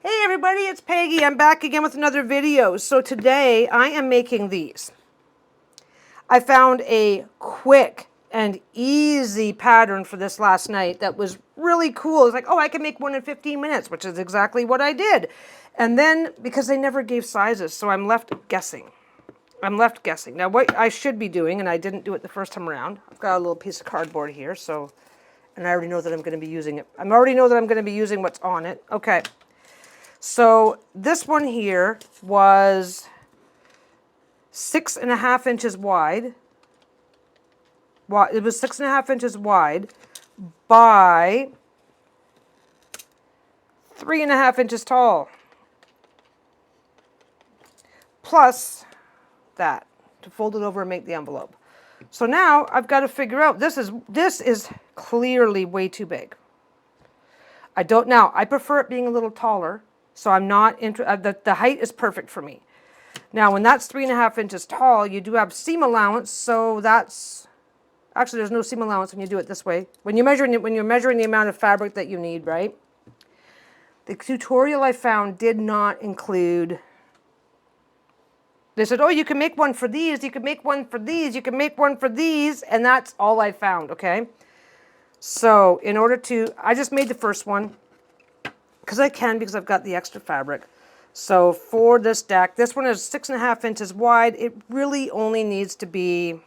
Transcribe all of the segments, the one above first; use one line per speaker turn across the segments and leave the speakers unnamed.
Hey everybody, it's Peggy. I'm back again with another video. So today I am making these. I found a quick and easy pattern for this last night that was really cool. It's like, oh, I can make one in 15 minutes, which is exactly what I did. And then, because they never gave sizes, so I'm left guessing. Now, what I should be doing, and I didn't do it the first time around, I've got a little piece of cardboard here, so, and I already know that I'm going to be using it. I already know that I'm going to be using what's on it. Okay. So this one here was 6.5 inches wide. It was 6.5 inches wide by 3.5 inches tall. Plus that to fold it over and make the envelope. So now I've got to figure out, this is clearly way too big. I prefer it being a little taller. So I'm not the height is perfect for me. Now, when that's 3.5 inches tall, you do have seam allowance. So that's actually there's no seam allowance when you do it this way. When you're measuring the amount of fabric that you need, right? The tutorial I found did not include. They said, oh, you can make one for these. You can make one for these. You can make one for these, and that's all I found. Okay. So in order to, I just made the first one. Because I've got the extra fabric. So for this deck, this one is 6.5 inches wide. It really only needs to be,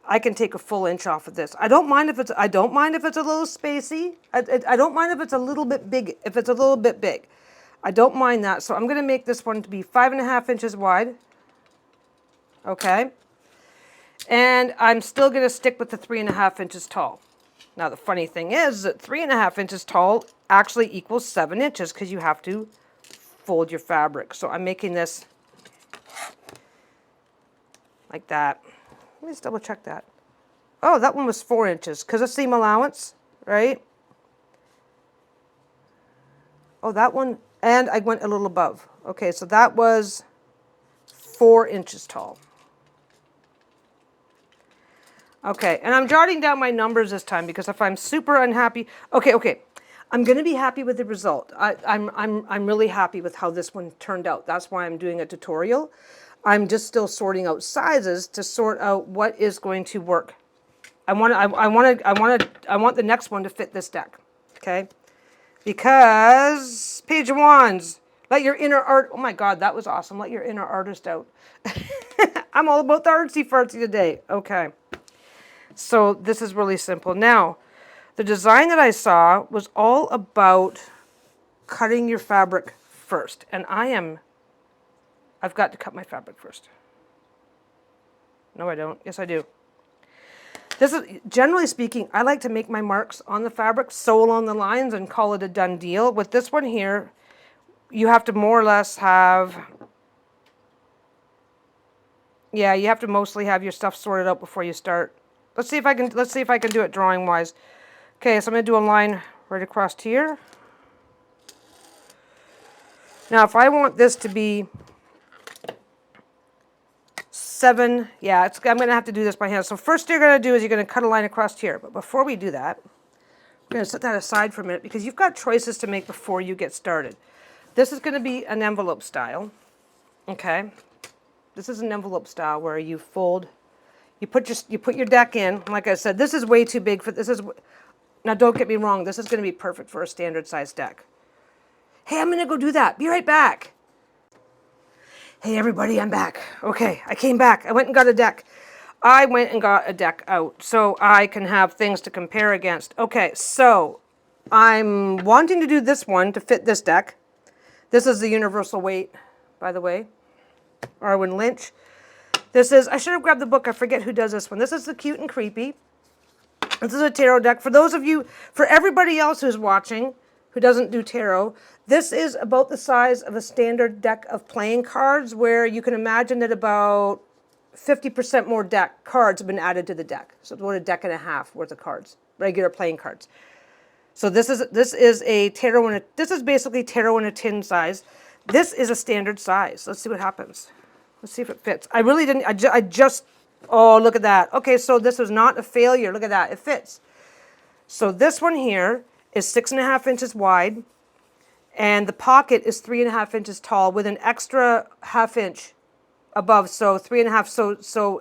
I can take a full inch off of this. I don't mind if it's a little spacey. I don't mind if it's a little bit big, I don't mind that. So I'm going to make this one to be 5.5 inches wide. Okay. And I'm still going to stick with the 3.5 inches tall. Now, the funny thing is that 3.5 inches tall actually equals 7 inches because you have to fold your fabric. So I'm making this like that. Let me just double check that. Oh, that one was 4 inches because of seam allowance, right? Oh, that one, and I went a little above. Okay, so that was 4 inches tall. Okay, and I'm jotting down my numbers this time because if I'm super unhappy, okay, I'm going to be happy with the result. I'm really happy with how this one turned out. That's why I'm doing a tutorial. I'm just still sorting out sizes to sort out what is going to work. I want the next one to fit this deck, okay? Because page wands, let your inner art. Oh my God, that was awesome. Let your inner artist out. I'm all about the artsy fartsy today. Okay. So this is really simple. Now, the design that I saw was all about cutting your fabric first. And I've got to cut my fabric first. No, I don't. Yes, I do. This is, generally speaking, I like to make my marks on the fabric, sew along the lines, and call it a done deal. With this one here, you have to more or less have, yeah, you have to mostly have your stuff sorted out before you start. Let's see if I can do it drawing wise. Okay, so I'm going to do a line right across here. Now, if I want this to be 7, yeah, I'm going to have to do this by hand. So first you're going to do is you're going to cut a line across here. But before we do that, we're going to set that aside for a minute because you've got choices to make before you get started. This is going to be an envelope style. Okay, this is an envelope style where you fold. You put your deck in. Like I said, this is way too big for this. Now don't get me wrong. This is going to be perfect for a standard size deck. Hey, I'm going to go do that. Be right back. Hey everybody, I'm back. Okay, I came back. I went and got a deck. I went and got a deck out so I can have things to compare against. Okay, so I'm wanting to do this one to fit this deck. This is the universal weight, by the way. Arwen Lynch. This is, I should have grabbed the book. I forget who does this one. This is the Cute and Creepy. This is a tarot deck. For those of you, for everybody else who's watching, who doesn't do tarot, this is about the size of a standard deck of playing cards where you can imagine that about 50% more cards have been added to the deck. So it's about a deck and a half worth of cards, regular playing cards. So this is a tarot, this is basically tarot in a tin size. This is a standard size. Let's see what happens. Let's see if it fits. I really didn't, I just, oh, look at that. Okay, so this was not a failure. Look at that, it fits. So this one here is 6.5 inches wide, And the pocket is 3.5 inches tall with an extra 1/2 inch above, so 3.5, so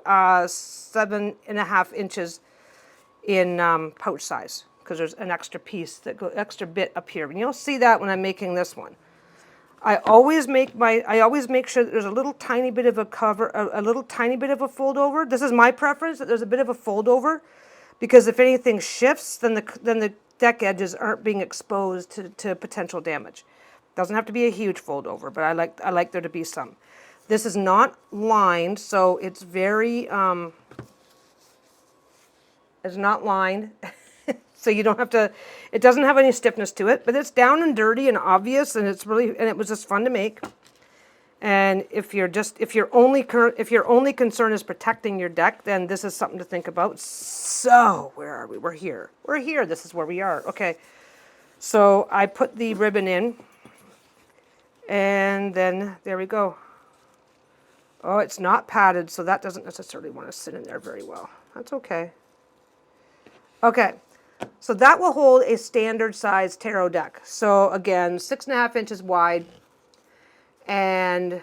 7.5 inches in pouch size, because there's an extra piece extra bit up here. And you'll see that when I'm making this one. I always make sure that there's a little tiny bit of a cover, a little tiny bit of a fold over. This is my preference, that there's a bit of a fold over, because if anything shifts, then the deck edges aren't being exposed to potential damage. Doesn't have to be a huge fold over, but I like there to be some. This is not lined, so it's very it's not lined. So you don't have to, it doesn't have any stiffness to it, but it's down and dirty and obvious, and it was just fun to make. And if your only concern is protecting your deck, then this is something to think about. So where are we? We're here. We're here. This is where we are. Okay. So I put the ribbon in, and then there we go. Oh, it's not padded, so that doesn't necessarily want to sit in there very well. That's okay. Okay. So that will hold a standard size tarot deck. So again, 6.5 inches wide, and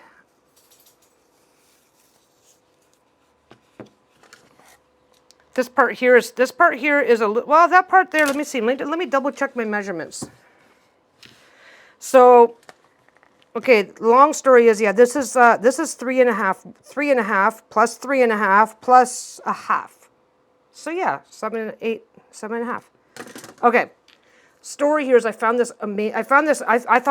this part here is well, that part there. Let me see. Let me double check my measurements. So, okay. Long story is, yeah, this is 3.5 plus 3.5 plus a half. So yeah, 7.5. Okay. Story here is I found this amazing. I thought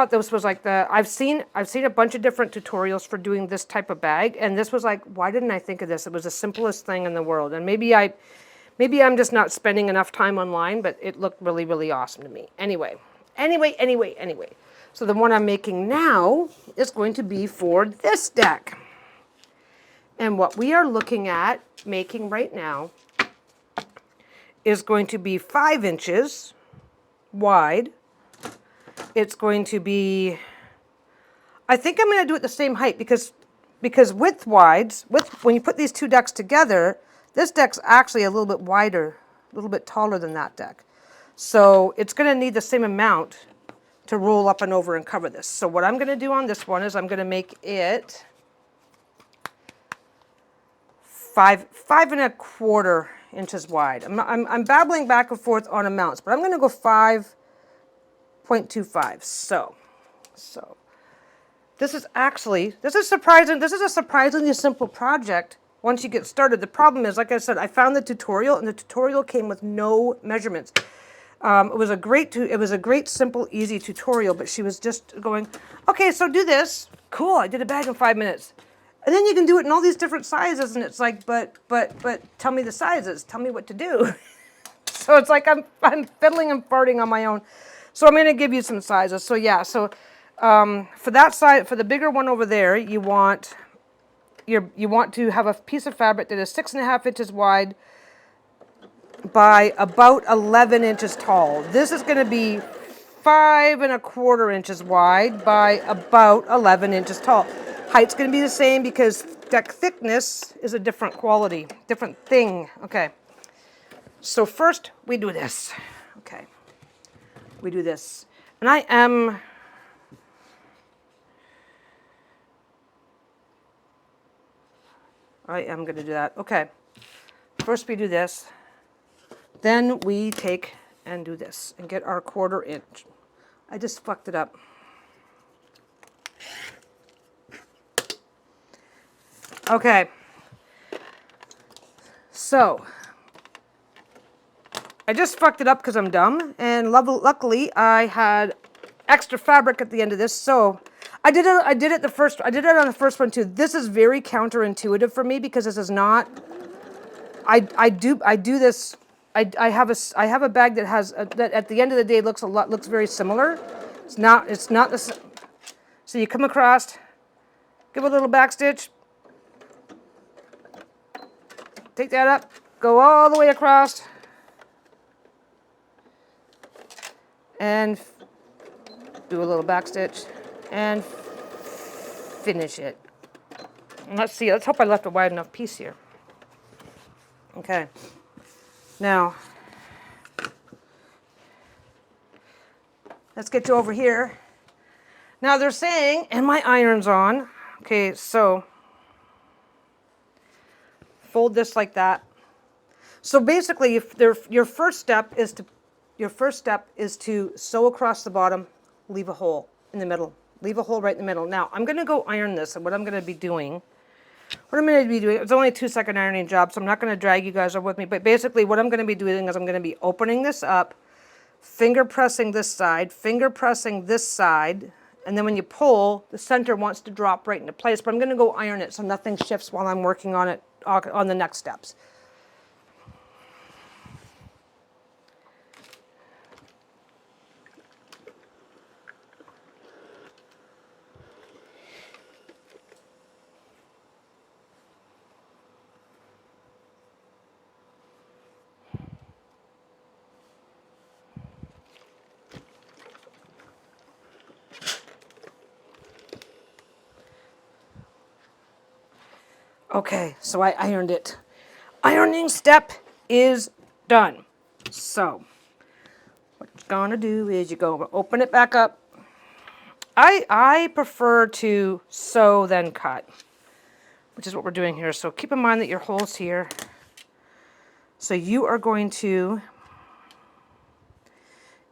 this was like I've seen a bunch of different tutorials for doing this type of bag, and this was like, why didn't I think of this? It was the simplest thing in the world, and maybe I'm just not spending enough time online, but it looked really, really awesome to me. Anyway. So the one I'm making now is going to be for this deck, and what we are looking at making right now is going to be 5 inches wide. It's going to be, I think I'm going to do it the same height, because when you put these two decks together, this deck's actually a little bit wider, a little bit taller than that deck. So it's going to need the same amount to roll up and over and cover this. So what I'm going to do on this one is I'm going to make it 5.25 inches wide. I'm babbling back and forth on amounts, but I'm going to go 5.25. So this is surprising. This is a surprisingly simple project once you get started. The problem is, like I said, I found the tutorial, and the tutorial came with no measurements. It was a great, simple, easy tutorial, but she was just going, okay, so do this. Cool, I did a bag in 5 minutes. And then you can do it in all these different sizes, and it's like, but tell me the sizes. Tell me what to do. So it's like I'm fiddling and farting on my own. So I'm going to give you some sizes. So yeah, for that size, for the bigger one over there, you want to have a piece of fabric that is 6.5 inches wide by about 11 inches tall. This is going to be 5.25 inches wide by about 11 inches tall. Height's going to be the same because deck thickness is a different quality, different thing. Okay. So first we do this. Okay. We do this. And I am going to do that. Okay. First we do this. Then we take and do this and get our 1/4 inch. I just fucked it up. Okay. So I just fucked it up because I'm dumb, and luckily I had extra fabric at the end of this. So I did it on the first one too. This is very counterintuitive for me because this is not. I do this. I have a bag that has that at the end of the day looks very similar. It's not the same. So you come across, give a little back stitch, take that up, go all the way across, and do a little back stitch, and finish it. And let's see. Let's hope I left a wide enough piece here. Okay. Now, let's get you over here Now they're saying, and my iron's on. Okay, so fold this like that. So basically, your first step is to sew across the bottom, leave a hole in the middle, leave a hole right in the middle. Now I'm going to go iron this, and what I'm going to be doing, it's only a 2-second ironing job, so I'm not going to drag you guys up with me. But basically, what I'm going to be doing is I'm going to be opening this up, finger pressing this side, finger pressing this side, and then when you pull, the center wants to drop right into place. But I'm going to go iron it so nothing shifts while I'm working on it on the next steps. Okay, so I ironed it. Ironing step is done. So what you're gonna do is you're gonna open it back up. I prefer to sew then cut, which is what we're doing here. So keep in mind that your hole's here. So you are going to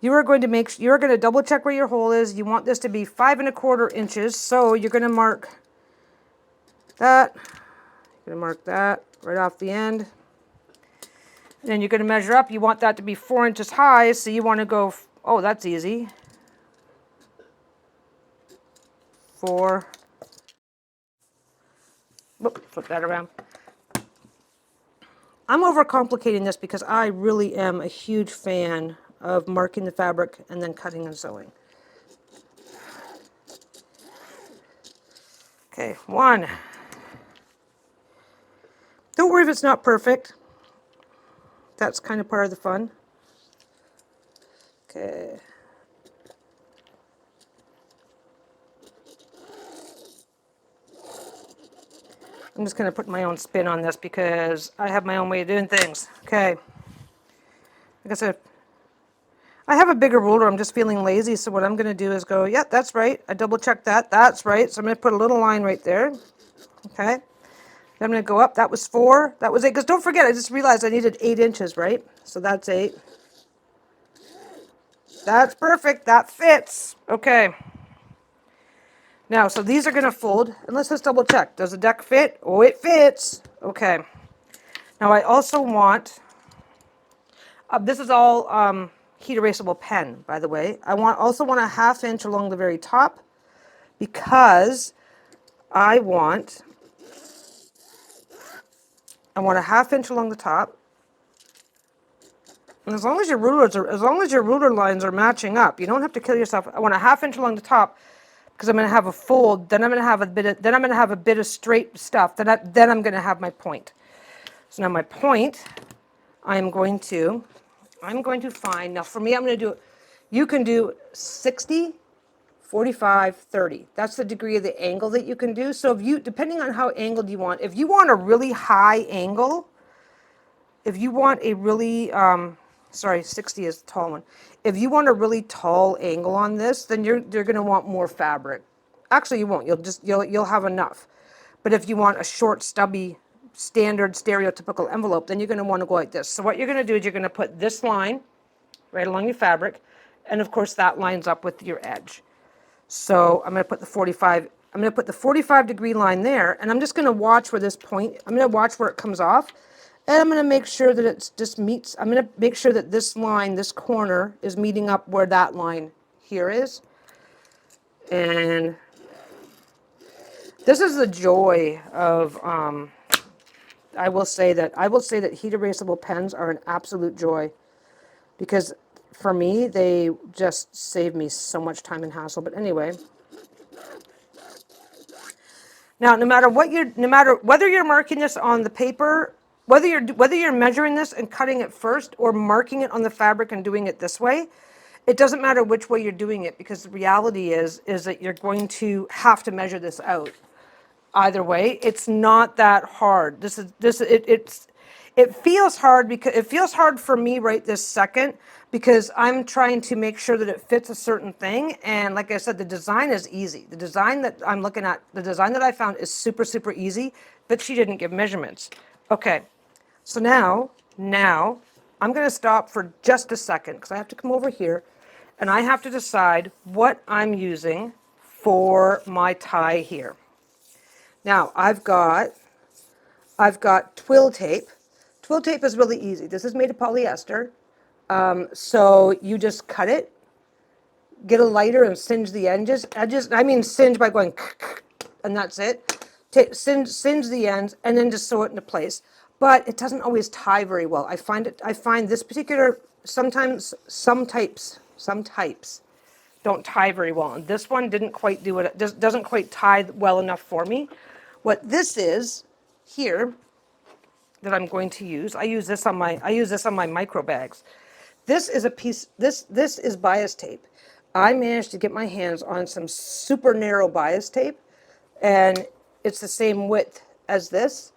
double check where your hole is. You want this to be 5 1/4 inches. So you're gonna mark that. You're gonna mark that right off the end. And then you're going to measure up. You want that to be 4 inches high, so you want to go, oh, that's easy. 4. Whoop, flip that around. I'm overcomplicating this because I really am a huge fan of marking the fabric and then cutting and sewing. Okay, 1. Don't worry if it's not perfect. That's kind of part of the fun. Okay. I'm just going to put my own spin on this because I have my own way of doing things. Okay. Like I said, I have a bigger ruler. I'm just feeling lazy. So what I'm going to do is go, yeah, that's right. I double checked that. That's right. So I'm going to put a little line right there. Okay. Then I'm going to go up. That was 4. That was 8. Because don't forget, I just realized I needed 8 inches, right? So that's 8. That's perfect. That fits. Okay. Now, so these are going to fold. And let's just double check. Does the deck fit? Oh, it fits. Okay. Now, I also want, this is all heat erasable pen, by the way. I also want a 1/2 inch along the very top because I want a 1/2 inch along the top. And as long as your ruler lines are matching up, you don't have to kill yourself. I want a 1/2 inch along the top because I'm going to have a fold. Then I'm going to have a bit of straight stuff. Then I'm going to have my point. So now my point, I'm going to find. Now for me, I'm going to do. You can do 60, 45, 30. That's the degree of the angle that you can do. So depending on how angled you want, if you want a really high angle, if you want a really, 60 is the tall one. If you want a really tall angle on this, then you're going to want more fabric. Actually, you won't. You'll have enough. But if you want a short, stubby, standard, stereotypical envelope, then you're going to want to go like this. So what you're going to do is you're going to put this line right along your fabric, and of course that lines up with your edge. So I'm going to put the 45. I'm going to put the 45-degree line there, and I'm just going to watch where this point. I'm going to watch where it comes off. And I'm going to make sure that it just meets, I'm going to make sure that this line, this corner, is meeting up where that line here is. And this is the joy of, I will say that heat erasable pens are an absolute joy. Because for me, they just save me so much time and hassle. But anyway. Now, no matter whether you're marking this on the paper, whether you're measuring this and cutting it first or marking it on the fabric and doing it this way, it doesn't matter which way you're doing it because the reality is that you're going to have to measure this out. Either way, it's not that hard. It's It feels hard because it feels hard for me right this second because I'm trying to make sure that it fits a certain thing. And like I said, the design is easy. The design that I'm looking at, the design that I found is super, super easy, but she didn't give measurements. Okay, so now I'm going to stop for just a second because I have to come over here and I have to decide what I'm using for my tie here. Now I've got twill tape. Twill tape is really easy. This is made of polyester. So you just cut it, get a lighter and singe the edges. I mean singe by going and that's it. Singe the ends and then just sew it into place. But it doesn't always tie very well. I find this particular, sometimes some types don't tie very well. And this one didn't quite do it. It just doesn't quite tie well enough for me. What this is here that I'm going to use, I use this on my micro bags. This is a piece, this is bias tape. I managed to get my hands on some super narrow bias tape and it's the same width as this,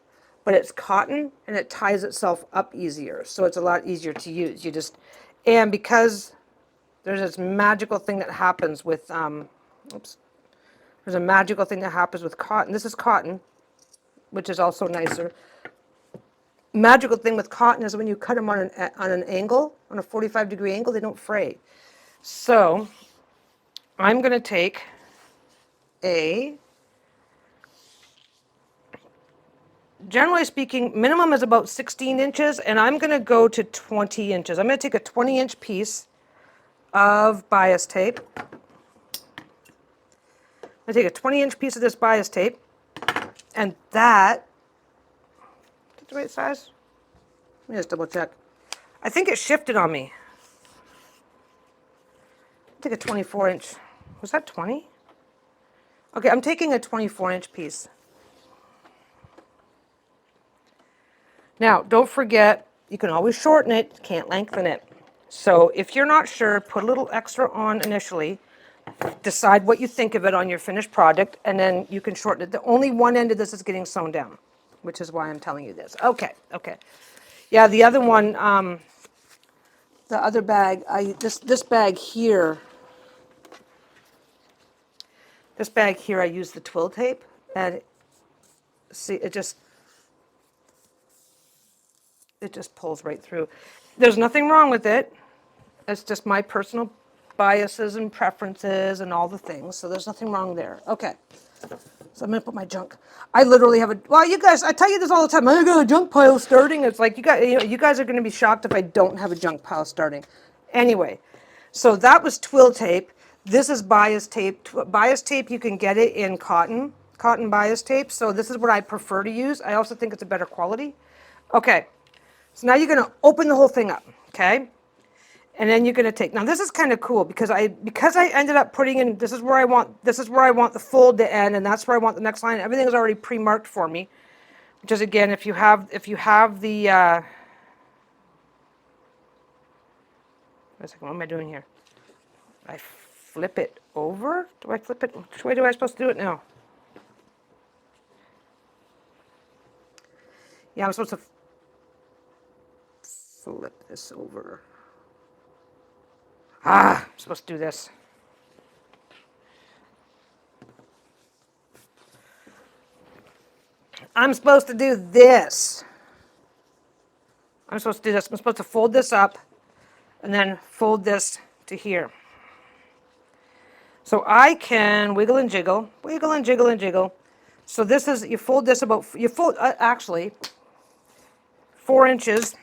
but it's cotton and it ties itself up easier. So it's a lot easier to use. And because there's this magical thing that happens with, there's a magical thing that happens with cotton. This is cotton, which is also nicer. Magical thing with cotton is when you cut them on an angle, on a 45-degree angle, they don't fray. So I'm going to take generally speaking, minimum is about 16 inches, and I'm going to go to 20 inches. I'm going to take a 20-inch piece of bias tape. I'm going to take a 20-inch piece of this bias tape, and that, is that the right size? Let me just double check. I think it shifted on me. Take a 24-inch. Was that 20? Okay, I'm taking a 24-inch piece. Now, don't forget, you can always shorten it, can't lengthen it. So if you're not sure, put a little extra on initially, decide what you think of it on your finished product, and then you can shorten it. The only one end of this is getting sewn down, which is why I'm telling you this. Okay. Yeah, the other one, the other bag, this bag here, I use the twill tape, and see, it just pulls right through. There's nothing wrong with it. It's just my personal biases and preferences and all the things. So there's nothing wrong there. Okay. So I'm going to put my junk. I literally have well, you guys, I tell you this all the time. I got a junk pile starting. It's like, you guys are going to be shocked if I don't have a junk pile starting. Anyway, so that was twill tape. This is bias tape. Bias tape, you can get it in cotton bias tape. So this is what I prefer to use. I also think it's a better quality. Okay. So now you're going to open the whole thing up, okay? And then you're going to take, now this is kind of cool because I ended up putting in, this is where I want the fold to end, and that's where I want the next line. Everything is already pre-marked for me, which is, again, if you have the, wait a second, what am I doing here? I flip it over? Do I flip it? Which way do I supposed to do it now? Yeah, I'm supposed to flip this over. I'm supposed to do this. I'm supposed to do this. I'm supposed to do this. I'm supposed to fold this up and then fold this to here. So I can wiggle and jiggle, wiggle and jiggle and jiggle. So this is, you fold this about, actually 4 inches.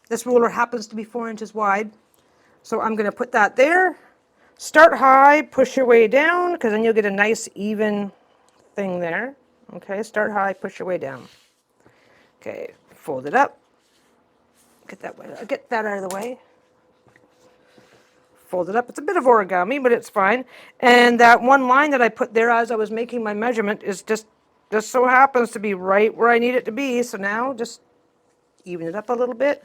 This ruler happens to be 4 inches wide. So I'm going to put that there. Start high, push your way down, because then you'll get a nice even thing there. Okay, start high, push your way down. Okay, fold it up. Get that out of the way. Fold it up. It's a bit of origami, but it's fine. And that one line that I put there as I was making my measurement is just so happens to be right where I need it to be. So now just even it up a little bit.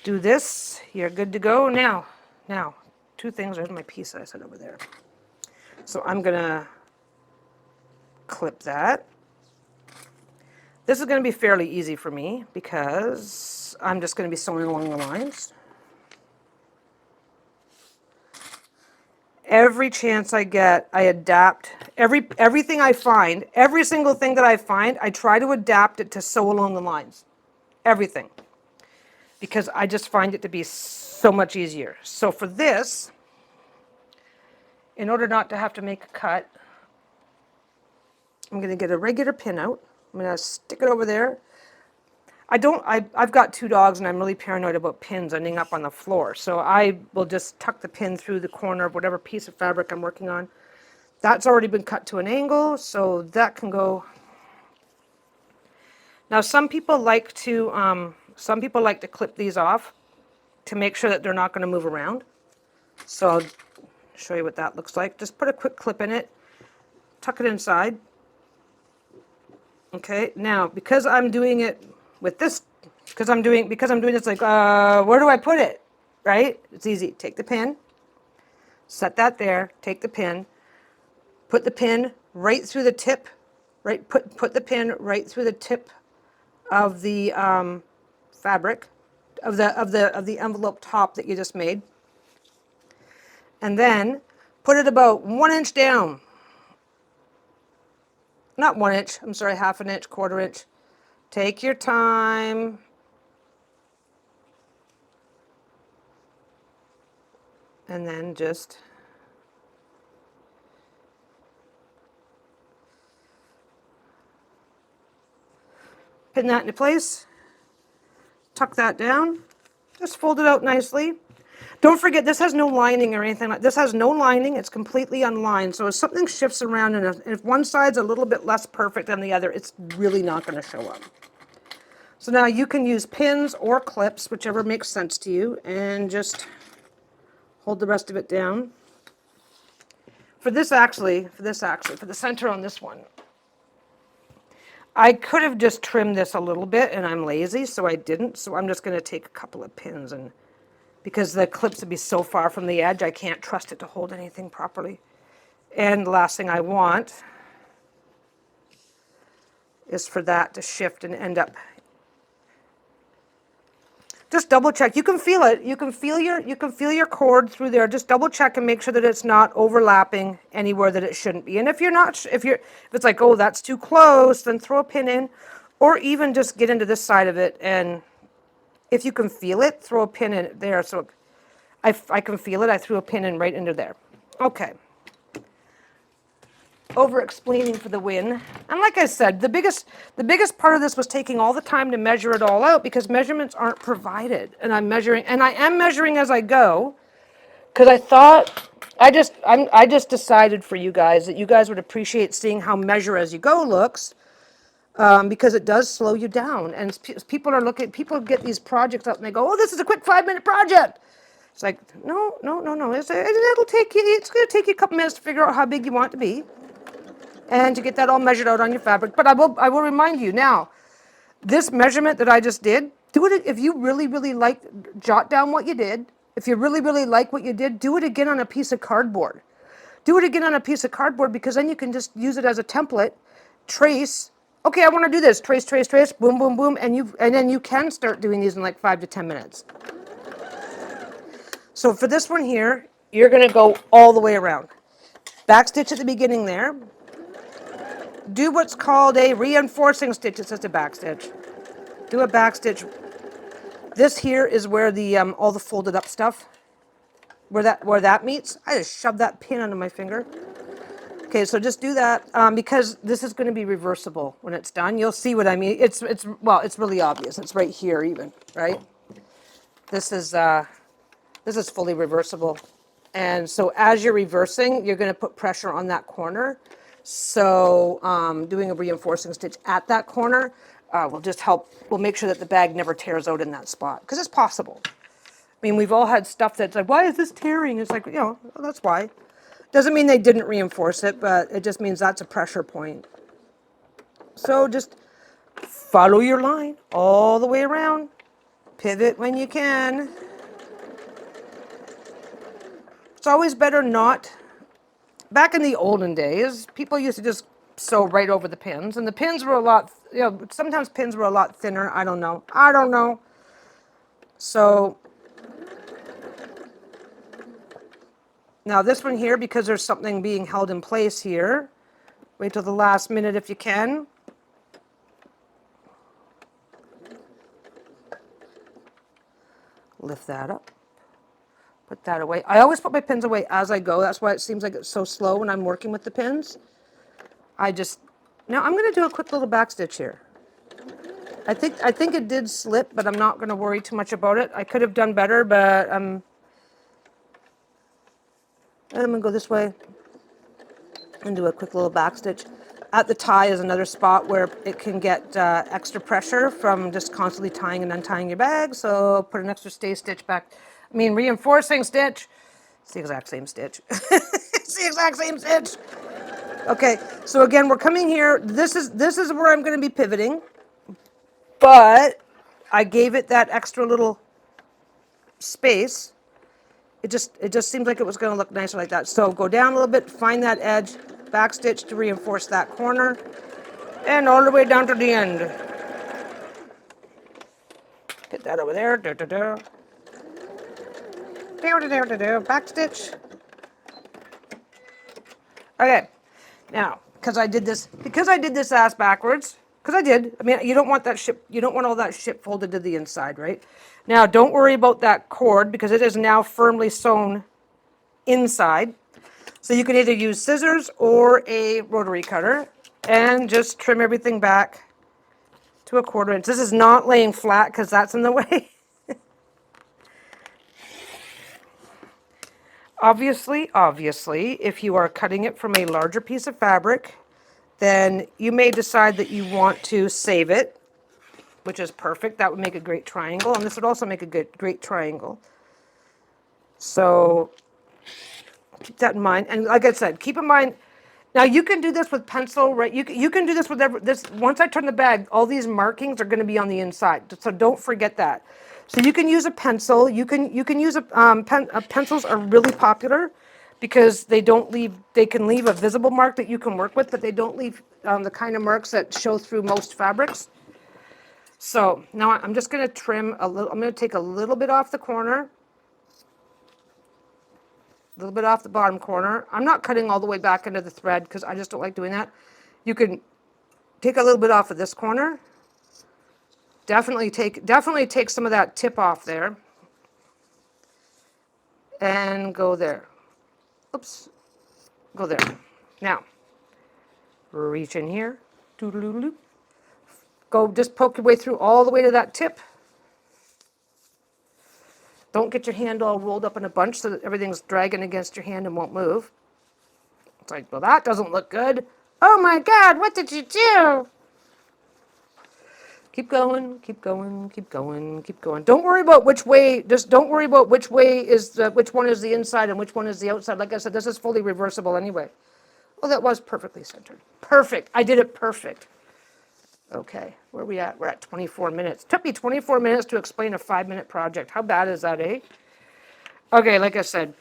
Do this. You're good to go. Now, two things. There's my piece that I set over there. So I'm going to clip that. This is going to be fairly easy for me because I'm just going to be sewing along the lines. Every chance I get, I adapt. Everything I find, every single thing that I find, I try to adapt it to sew along the lines. Everything. Because I just find it to be so much easier. So for this, in order not to have to make a cut, I'm going to get a regular pin out. I'm going to stick it over there. I've got 2 dogs and I'm really paranoid about pins ending up on the floor. So I will just tuck the pin through the corner of whatever piece of fabric I'm working on. That's already been cut to an angle, so that can go. Now some people like to clip these off to make sure that they're not going to move around. So I'll show you what that looks like. Just put a quick clip in it, tuck it inside. Okay, now because I'm doing it with this, because I'm doing this like, where do I put it? Right? It's easy. Take the pin, set that there, take the pin, put the pin right through the tip, right? Put the pin right through the tip of the fabric, of the envelope top that you just made, and then put it about 1 inch down. Not 1 inch. I'm sorry, half an inch, quarter inch. Take your time. And then just pin that into place. Tuck that down. Just fold it out nicely. Don't forget, this has no lining or anything like this. Has no lining. It's completely unlined. So if something shifts around and if one side's a little bit less perfect than the other, it's really not going to show up. So now you can use pins or clips, whichever makes sense to you, and just hold the rest of it down. For the center on this one, I could have just trimmed this a little bit, and I'm lazy, so I didn't. So I'm just going to take a couple of pins, and because the clips would be so far from the edge, I can't trust it to hold anything properly. And the last thing I want is for that to shift and end up. Just double check. You can feel it. You can feel your cord through there. Just double check and make sure that it's not overlapping anywhere that it shouldn't be. And if it's like, oh, that's too close, then throw a pin in, or even just get into this side of it. And if you can feel it, throw a pin in there. So I can feel it. I threw a pin in right into there. Okay. Over explaining for the win. And like I said, the biggest part of this was taking all the time to measure it all out because measurements aren't provided. And I am measuring as I go because I just decided for you guys that you guys would appreciate seeing how measure as you go looks, because it does slow you down. And people get these projects up and they go, oh, this is a quick 5-minute project. It's like, no. It's going to take you a couple minutes to figure out how big you want it to be, and to get that all measured out on your fabric. But I will remind you now, this measurement that I just did, do it if you really like, jot down what you did. If you really like what you did, do it again on a piece of cardboard. Do it again on a piece of cardboard, because then you can just use it as a template, trace. Okay, I want to do this. Trace, boom, boom, boom, and then you can start doing these in like 5 to 10 minutes. So for this one here, you're going to go all the way around. Backstitch at the beginning there. Do what's called a reinforcing stitch. It's just a back stitch. Do a back stitch. This here is where the all the folded up stuff, where that meets. I just shoved that pin under my finger. Okay, so just do that, because this is going to be reversible when it's done. You'll see what I mean. It's really obvious. It's right here even, right? This is fully reversible, and so as you're reversing, you're going to put pressure on that corner. So doing a reinforcing stitch at that corner will just help. We'll make sure that the bag never tears out in that spot, because it's possible. I mean, we've all had stuff that's like, why is this tearing? It's like, that's why. Doesn't mean they didn't reinforce it, but it just means that's a pressure point. So just follow your line all the way around. Pivot when you can. It's always better not. Back in the olden days, people used to just sew right over the pins. And the pins were a lot, you know, sometimes pins were a lot thinner. I don't know. I don't know. So now this one here, because there's something being held in place here, wait till the last minute if you can. Lift that up. Put that away. I always put my pins away as I go. That's why it seems like it's so slow when I'm working with the pins. Now I'm going to do a quick little back stitch here. I think it did slip, but I'm not going to worry too much about it. I could have done better, but I'm going to go this way and do a quick little back stitch. At the tie is another spot where it can get extra pressure from just constantly tying and untying your bag. So put an extra stay stitch back. I mean, reinforcing stitch. It's the exact same stitch. It's the exact same stitch. Okay, so again, we're coming here. This is where I'm going to be pivoting, but I gave it that extra little space. It just seems like it was going to look nicer like that. So go down a little bit, find that edge, back stitch to reinforce that corner, and all the way down to the end. Get that over there. Back stitch. Okay, now because I did this ass backwards. Because I did. I mean, you don't want all that shit folded to the inside, right? Now, don't worry about that cord because it is now firmly sewn inside. So you can either use scissors or a rotary cutter and just trim everything back to a 1/4 inch. This is not laying flat because that's in the way. Obviously, if you are cutting it from a larger piece of fabric, then you may decide that you want to save it, which is perfect. That would make a great triangle, and this would also make a great triangle. So keep that in mind. And like I said, keep in mind, now you can do this with pencil, right? You can do this with once I turn the bag, all these markings are going to be on the inside. So don't forget that. So you can use a pencil. You can use pencils are really popular because they can leave a visible mark that you can work with, but they don't leave the kind of marks that show through most fabrics. So now I'm just going to trim a little. I'm going to take a little bit off the corner. A little bit off the bottom corner. I'm not cutting all the way back into the thread because I just don't like doing that. You can take a little bit off of this corner. Definitely take some of that tip off there. And go there. Oops. Go there. Now, reach in here. Doo-doo-doo-doo. Go, just poke your way through all the way to that tip. Don't get your hand all rolled up in a bunch so that everything's dragging against your hand and won't move. It's like, well, that doesn't look good. Oh my God, what did you do? Keep going, keep going, keep going, keep going. Don't worry about which way, just don't worry about which one is the inside and which one is the outside. Like I said, this is fully reversible anyway. Oh, that was perfectly centered. Perfect. I did it perfect. Okay, where are we at? We're at 24 minutes. Took me 24 minutes to explain a 5-minute project. How bad is that, eh? Okay, like I said,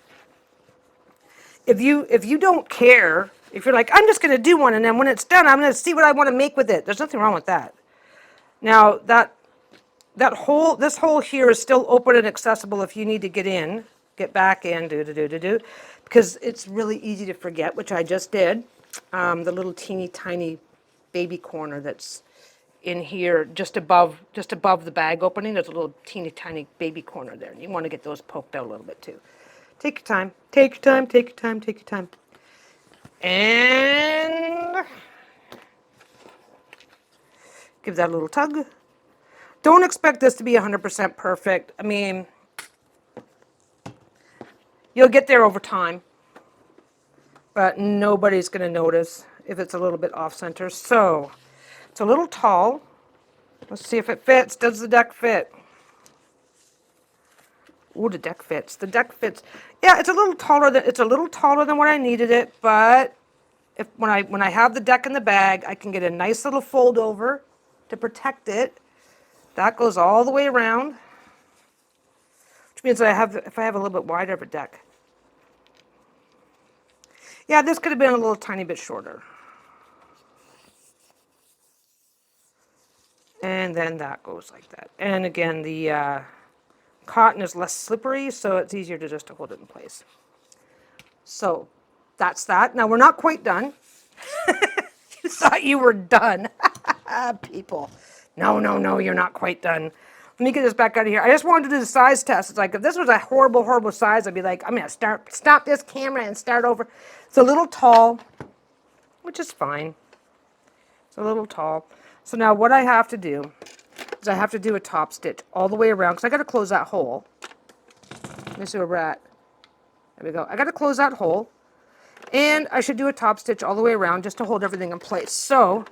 if you don't care, if you're like, I'm just going to do one, and then when it's done, I'm going to see what I want to make with it. There's nothing wrong with that. Now, this hole here is still open and accessible if you need to get back in, because it's really easy to forget, which I just did. The little teeny tiny baby corner that's in here, just above the bag opening. There's a little teeny tiny baby corner there, and you want to get those poked out a little bit too. Take your time. Take your time. Take your time. Take your time. And give that a little tug. Don't expect this to be 100% perfect. I mean, you'll get there over time, but nobody's going to notice if it's a little bit off center. So it's a little tall. Let's see if it fits. Does the deck fit? Ooh, the deck fits. The deck fits. Yeah, it's a little taller than what I needed it, but when I have the deck in the bag, I can get a nice little fold over to protect it. That goes all the way around, which means that if I have a little bit wider of a deck. Yeah, this could have been a little tiny bit shorter. then that goes like that. And again, the cotton is less slippery, so it's easier to just hold it in place. So that's that. Now we're not quite done. You thought you were done. People. No, no, no, you're not quite done. Let me get this back out of here. I just wanted to do the size test. It's like, if this was a horrible, horrible size, I'd be like, I'm going to stop this camera and start over. It's a little tall, which is fine. It's a little tall. So now what I have to do is I have to do a top stitch all the way around, because I got to close that hole. Let me see where we're at. There we go. I got to close that hole. And I should do a top stitch all the way around just to hold everything in place. So,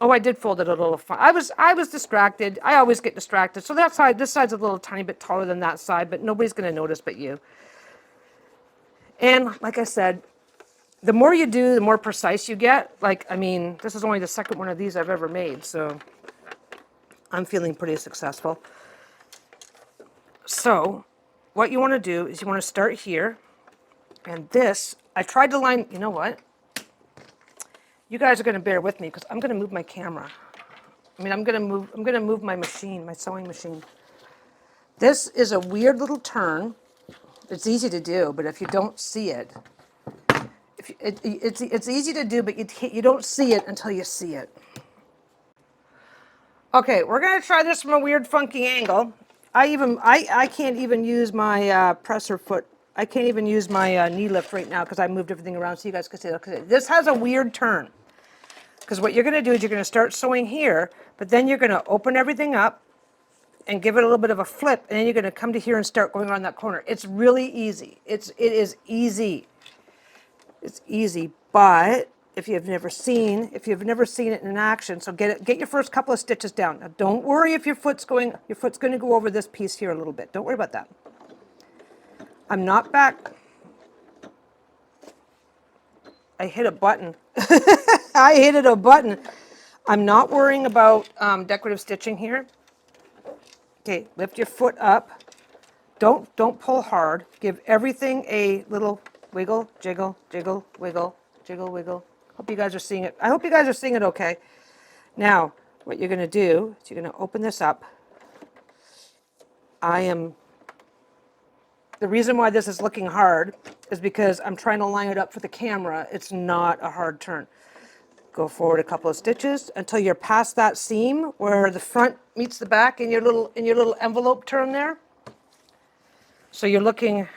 oh, I did fold it a little far. I was distracted. I always get distracted. So that side, this side's a little tiny bit taller than that side, but nobody's going to notice but you. And like I said, the more you do, the more precise you get. Like, I mean, this is only the second one of these I've ever made, so I'm feeling pretty successful. So what you want to do is you want to start here. And this, I tried to line, you know what? You guys are going to bear with me because I'm going to move my camera. I mean, I'm going to move my machine, my sewing machine. This is a weird little turn. It's easy to do, but if you don't see it, it's easy to do, but you don't see it until you see it. Okay, we're going to try this from a weird, funky angle. I can't even use my presser foot. I can't even use my knee lift right now because I moved everything around so you guys can see it. This has a weird turn. Because what you're going to do is you're going to start sewing here, but then you're going to open everything up and give it a little bit of a flip, and then you're going to come to here and start going around that corner. It's really easy. It is easy. It's easy, but if you've never seen it in action, so get your first couple of stitches down. Now don't worry if your foot's going to go over this piece here a little bit. Don't worry about that. I'm not back. I hit a button. I hit a button. I'm not worrying about decorative stitching here. Okay, lift your foot up. Don't pull hard. Give everything a little wiggle, jiggle, jiggle, wiggle, jiggle, wiggle. Hope you guys are seeing it. I hope you guys are seeing it okay. Now, what you're going to do is you're going to open this up. The reason why this is looking hard is because I'm trying to line it up for the camera. It's not a hard turn. Go forward a couple of stitches until you're past that seam where the front meets the back in your little envelope turn there. So you're looking.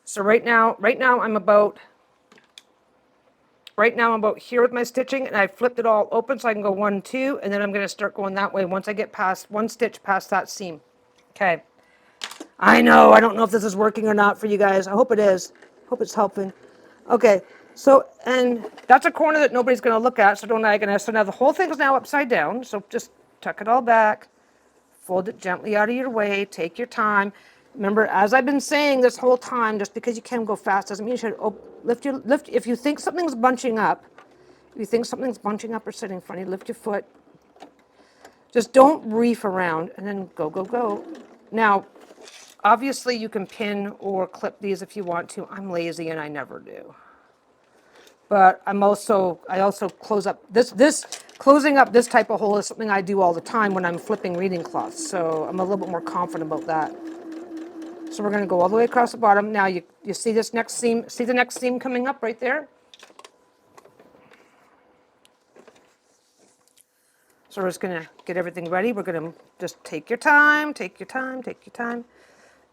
So right now I'm about here with my stitching, and I flipped it all open so I can go 1, 2, and then I'm going to start going that way once I get past one stitch past that seam. Okay. I know, I don't know if this is working or not for you guys. I hope it is. Hope it's helping. Okay, so, and that's a corner that nobody's going to look at, so don't agonize. So now the whole thing is now upside down, so just tuck it all back, fold it gently out of your way, take your time. Remember, as I've been saying this whole time, just because you can go fast doesn't mean you should lift. If you think something's bunching up, or sitting funny, lift your foot. Just don't reef around and then go, go, go. Now, obviously you can pin or clip these if you want to. I'm lazy and I never do. But I also close up closing up this type of hole is something I do all the time when I'm flipping reading cloths. So I'm a little bit more confident about that. So we're going to go all the way across the bottom. Now you see this next seam, see the next seam coming up right there? So we're just going to get everything ready. We're going to just take your time,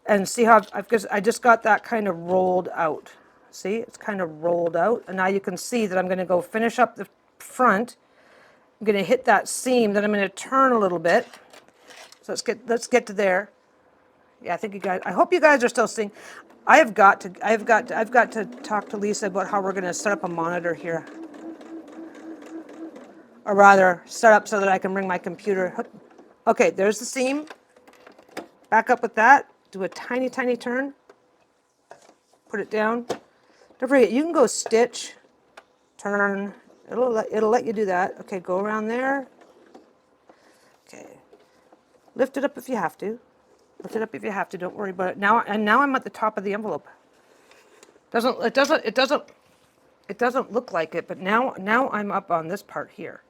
and see how I just got that kind of rolled out. See, it's kind of rolled out, and now you can see that I'm going to go finish up the front. I'm going to hit that seam, then I'm going to turn a little bit. So let's get to there. Yeah, I hope you guys are still seeing. I've got to talk to Lisa about how we're going to set up a monitor here. Or rather, set up so that I can bring my computer. Okay, there's the seam. Back up with that. Do a tiny, tiny turn. Put it down. Don't forget, you can go stitch, turn. It'll let you do that. Okay, go around there. Okay. Lift it up if you have to. Lift it up if you have to. Don't worry about it. Now I'm at the top of the envelope. It It doesn't look like it, but now I'm up on this part here.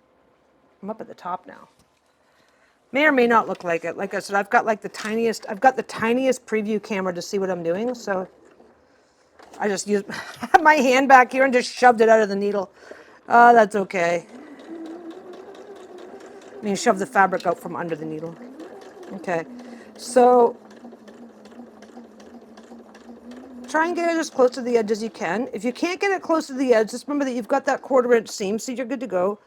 I'm up at the top now. May or may not look like it. Like I said, I've got the tiniest preview camera to see what I'm doing. So I just used my hand back here and just shoved it out of the needle. That's okay. I mean, shove the fabric out from under the needle. Okay. So try and get it as close to the edge as you can. If you can't get it close to the edge, just remember that you've got that 1/4 inch seam, so you're good to go.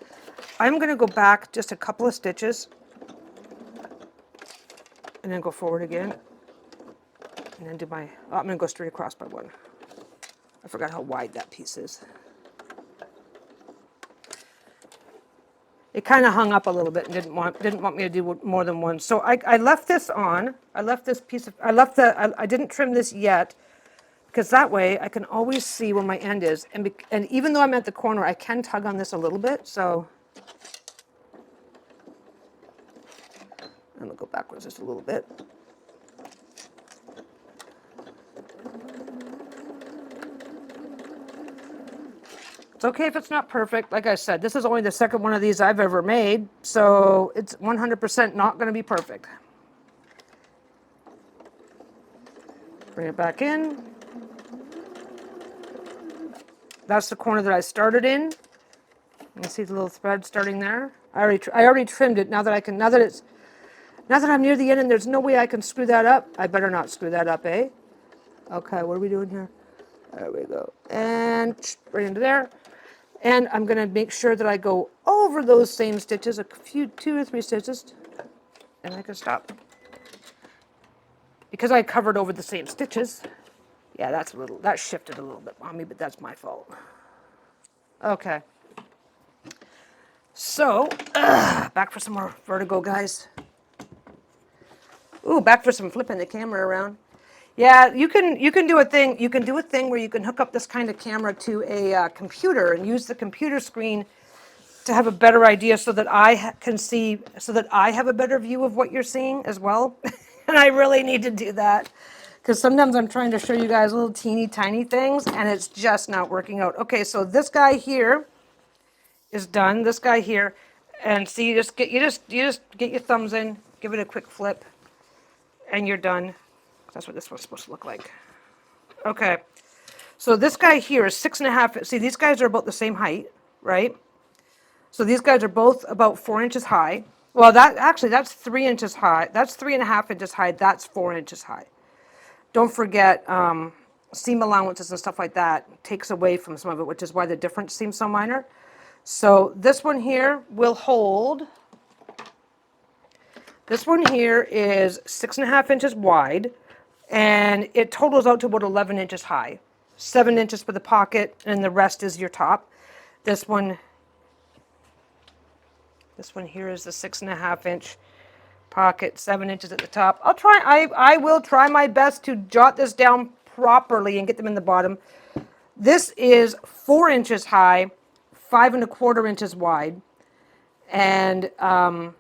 I'm going to go back just a couple of stitches and then go forward again. And then do my, oh, I'm going to go straight across by 1. I forgot how wide that piece is. It kind of hung up a little bit and didn't want me to do more than one. So I left this on. I left this piece of, I didn't trim this yet, because that way I can always see where my end is. And even though I'm at the corner, I can tug on this a little bit. So I'm gonna go backwards just a little bit. It's okay if it's not perfect. Like I said, this is only the second one of these I've ever made, so it's 100% not gonna be perfect. Bring it back in. That's the corner that I started in. You see the little thread starting there. I already trimmed it. Now that I'm near the end and there's no way I can screw that up, I better not screw that up, eh? Okay, what are we doing here? There we go. And right into there. And I'm gonna make sure that I go over those same stitches, a few, 2 or 3 stitches, and I can stop. Because I covered over the same stitches. Yeah, that shifted a little bit on me, but that's my fault. Okay. So, back for some more vertigo, guys. Ooh, back for some flipping the camera around. Yeah, you can do a thing. You can do a thing where you can hook up this kind of camera to a computer and use the computer screen to have a better idea, so that I can see, so that I have a better view of what you're seeing as well. And I really need to do that, because sometimes I'm trying to show you guys little teeny tiny things and it's just not working out. Okay, so this guy here is done. This guy here, and see, you just get your thumbs in, give it a quick flip, and you're done. That's what this one's supposed to look like. Okay, so this guy here is 6.5. See, these guys are about the same height, right? So these guys are both about 4 inches high. Well, that's 3 inches high. That's 3.5 inches high. That's 4 inches high. Don't forget, seam allowances and stuff like that takes away from some of it, which is why the difference seems so minor. So this one here will hold. This one here is 6.5 inches wide, and it totals out to about 11 inches high. 7 inches for the pocket, and the rest is your top. This one here is the 6.5 inch pocket, 7 inches at the top. I will try my best to jot this down properly and get them in the bottom. This is 4 inches high, 5.25 inches wide, and how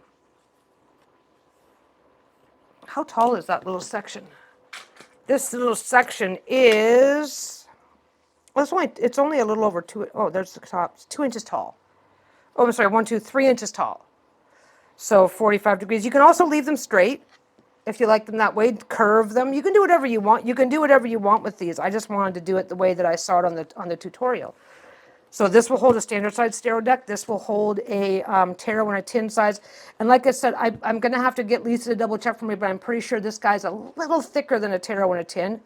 tall is that little section? This little section is, well, it's only a little over 2. Oh, there's the top. It's 2 inches tall. Oh, I'm sorry, 3 inches tall. So 45 degrees. You can also leave them straight if you like them that way. Curve them. You can do whatever you want. You can do whatever you want with these. I just wanted to do it the way that I saw it on the tutorial. So this will hold a standard size stero deck. This will hold a taro and a tin size. And like I said, I'm going to have to get Lisa to double check for me, but I'm pretty sure this guy's a little thicker than a taro and a tin.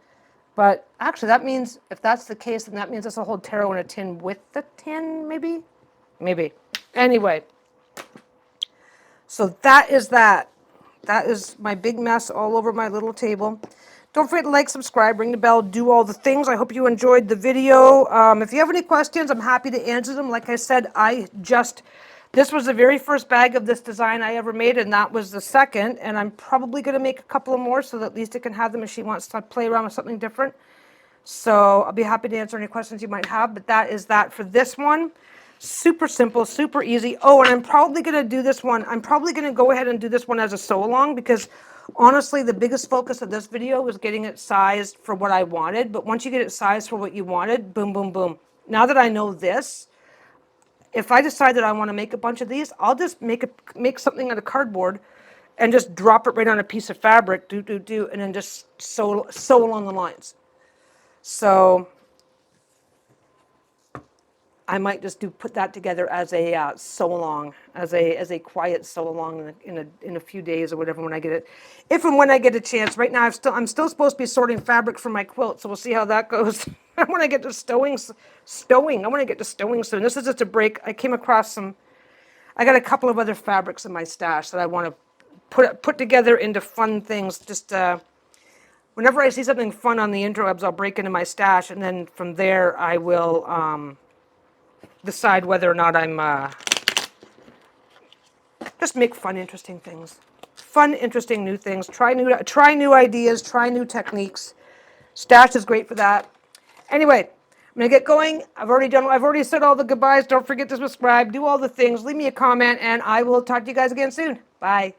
But actually, that means, if that's the case, then that means this will hold taro and a tin with the tin, maybe? Maybe. Anyway, so that is that. That is my big mess all over my little table. Don't forget to like, subscribe, ring the bell, do all the things. I hope you enjoyed the video. If you have any questions, I'm happy to answer them. Like I said, this was the very first bag of this design I ever made, and that was the second. And I'm probably going to make a couple of more so that Lisa can have them if she wants to play around with something different. So I'll be happy to answer any questions you might have. But that is that for this one. Super simple, super easy. Oh, and I'm probably going to do this one. I'm probably going to go ahead and do this one as a sew-along, because honestly, the biggest focus of this video was getting it sized for what I wanted. But once you get it sized for what you wanted, boom, boom, boom. now that I know this, if I decide that I want to make a bunch of these, I'll just make something out of cardboard and just drop it right on a piece of fabric, and then just sew along the lines. So I might just put that together as a sew along, as a quiet sew along in a few days or whatever when I get it, if and when I get a chance. Right now I'm still supposed to be sorting fabric for my quilt, so we'll see how that goes. I want to get to stowing. I want to get to stowing soon. This is just a break. I came across some. I got a couple of other fabrics in my stash that I want to put together into fun things. Just whenever I see something fun on the interwebs, I'll break into my stash, and then from there I will decide whether or not I'm just make fun, interesting things, fun, interesting new things. Try new ideas. Try new techniques. Stash is great for that. Anyway, I'm gonna get going. I've already said all the goodbyes. Don't forget to subscribe. Do all the things. Leave me a comment, and I will talk to you guys again soon. Bye.